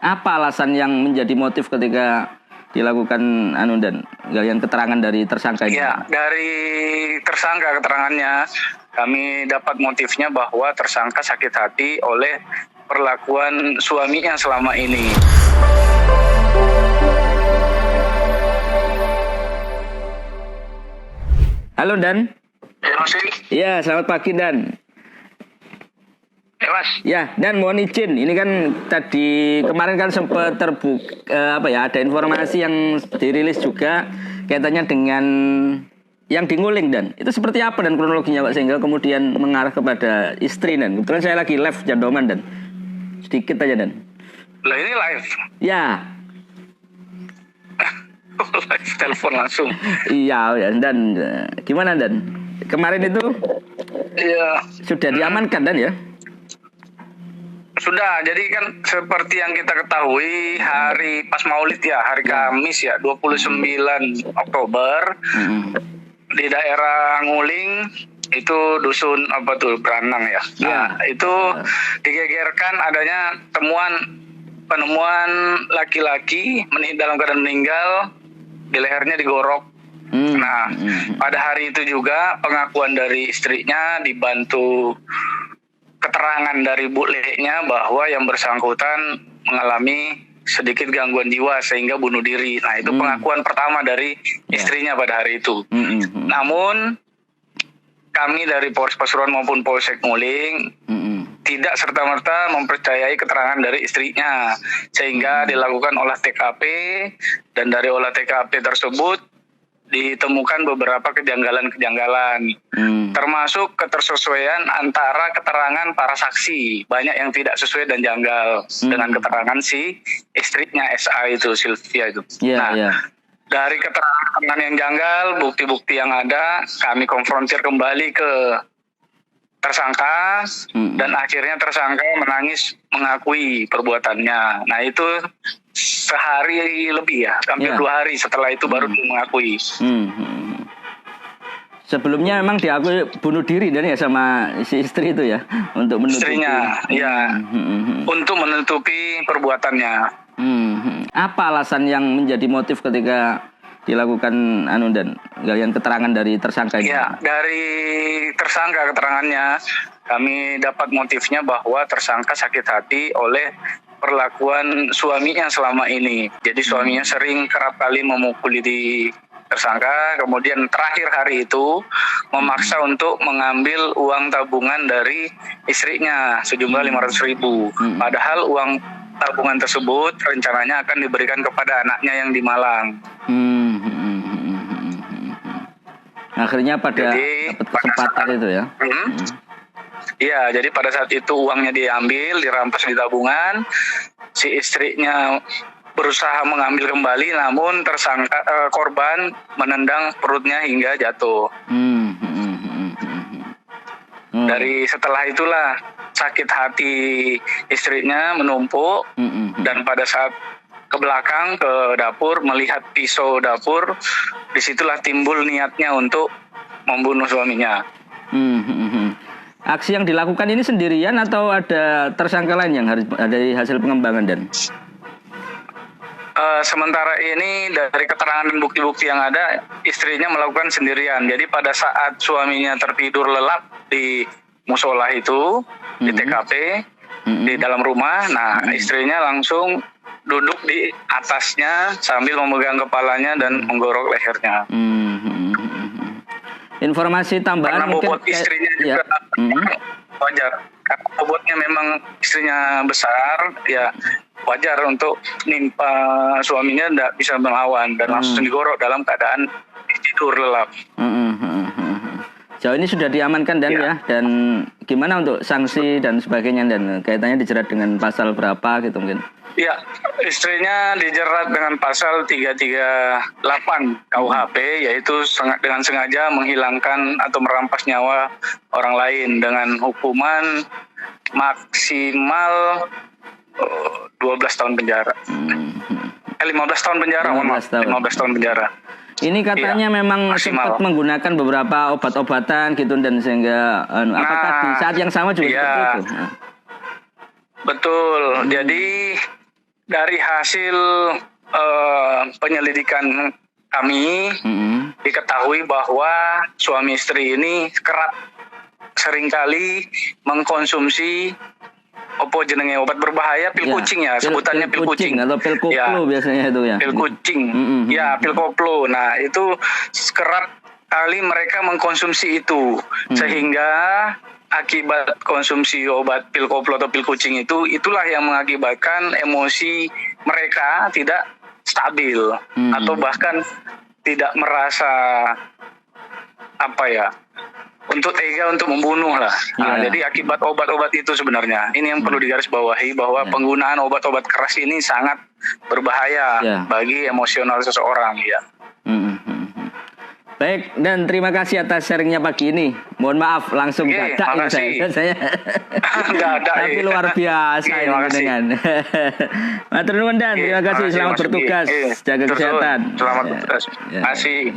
Apa alasan yang menjadi motif ketika dilakukan dan galian keterangan dari tersangka ini? Ya, dari tersangka keterangannya kami dapat motifnya bahwa tersangka sakit hati oleh perlakuan suaminya selama ini. Halo Dan. Ya, Mas. Iya, selamat pagi Dan. Ya, Mas. Ya, Dan mohon izin. Ini kan tadi kemarin kan sempat terbuka ada informasi yang dirilis juga kaitannya dengan yang di Nguling Dan. Itu seperti apa dan kronologinya Pak sehingga kemudian mengarah kepada istri Dan. Kebetulan saya lagi live Jandoman Dan. Sedikit aja Dan. Lah ini live. Ya. Live telepon langsung. Iya, Dan gimana Dan? Kemarin itu Iya. sudah diamankan Dan ya? Sudah, jadi kan seperti yang kita ketahui hari pas Maulid ya, hari Kamis ya, 29 Oktober di daerah Nguling itu dusun Beranang ya. Nah, itu digegerkan adanya penemuan laki-laki dalam keadaan meninggal, di lehernya digorok. Nah, pada hari itu juga pengakuan dari istrinya dibantu keterangan dari Bu Le-nya bahwa yang bersangkutan mengalami sedikit gangguan jiwa sehingga bunuh diri. Nah, itu pengakuan pertama dari istrinya pada hari itu. Namun kami dari Polres Pasuruan maupun Polsek Nguling tidak serta-merta mempercayai keterangan dari istrinya, sehingga dilakukan olah TKP, dan dari olah TKP tersebut ditemukan beberapa kejanggalan-kejanggalan, termasuk ketersesuaian antara keterangan para saksi. Banyak yang tidak sesuai dan janggal dengan keterangan si istrinya SA itu, Sylvia itu. Dari keterangan yang janggal, bukti-bukti yang ada, kami konfrontir kembali ke tersangka, dan akhirnya tersangka menangis mengakui perbuatannya. Nah, itu sehari lebih ya, hampir 2 hari setelah itu baru dia mengakui. Sebelumnya memang diakui bunuh diri dan ya sama si istri itu ya, untuk menutupi istrinya, untuk menutupi perbuatannya. Apa alasan yang menjadi motif ketika dilakukan dan galian keterangan dari tersangka ini? Ya, dari tersangka keterangannya kami dapat motifnya bahwa tersangka sakit hati oleh perlakuan suaminya selama ini. Jadi suaminya sering kerap kali memukuli di tersangka, kemudian terakhir hari itu memaksa untuk mengambil uang tabungan dari istrinya sejumlah 500.000. Padahal uang tabungan tersebut rencananya akan diberikan kepada anaknya yang di Malang. Akhirnya pada dapat kesempatan itu ya. Iya, jadi pada saat itu uangnya diambil, dirampas di tabungan. Si istrinya berusaha mengambil kembali, namun tersangka korban menendang perutnya hingga jatuh. Dari setelah itulah sakit hati istrinya menumpuk, dan pada saat ke belakang ke dapur melihat pisau dapur, disitulah timbul niatnya untuk membunuh suaminya. Aksi yang dilakukan ini sendirian atau ada tersangka lain yang harus ada hasil pengembangan Dan? Sementara ini dari keterangan dan bukti-bukti yang ada, istrinya melakukan sendirian. Jadi pada saat suaminya tertidur lelap di musola itu, di TKP, di dalam rumah, nah istrinya langsung duduk di atasnya sambil memegang kepalanya dan menggorok lehernya. Informasi tambahan karena bobot istrinya juga wajar. Karena bobotnya memang istrinya besar, ya wajar untuk nimpa suaminya tidak bisa melawan dan langsung digorok dalam keadaan tidur lelap. Jauh ini sudah diamankan Dan ya. Dan gimana untuk sanksi dan sebagainya Dan kaitannya dijerat dengan pasal berapa gitu mungkin? Ya, istrinya dijerat dengan pasal 338 KUHP, yaitu dengan sengaja menghilangkan atau merampas nyawa orang lain dengan hukuman maksimal 12 tahun penjara. 15 tahun penjara, 15 tahun penjara. Ini katanya memang sempat menggunakan beberapa obat-obatan gitu dan sehingga apakah di saat yang sama juga seperti itu? Betul. Jadi dari hasil penyelidikan kami diketahui bahwa suami istri ini kerap seringkali mengkonsumsi jenenge obat berbahaya pil kucing ya, sebutannya pil kucing atau pil koplo ya, biasanya itu ya. Pil kucing. Ya, pil koplo. Nah, itu kerap kali mereka mengkonsumsi itu sehingga akibat konsumsi obat pil koplo atau pil kucing itulah yang mengakibatkan emosi mereka tidak stabil atau bahkan tidak merasa untuk tega untuk membunuh lah. Nah, jadi akibat obat-obat itu sebenarnya ini yang perlu digarisbawahi bahwa penggunaan obat-obat keras ini sangat berbahaya bagi emosional seseorang ya. Baik, dan terima kasih atas sharingnya pagi ini. Mohon maaf langsung dadak saya. Tapi luar biasa ini dengan. Matur nuwun Dan, terima kasih, selamat bertugas, jaga kesehatan. Selamat bertugas. Terima kasih.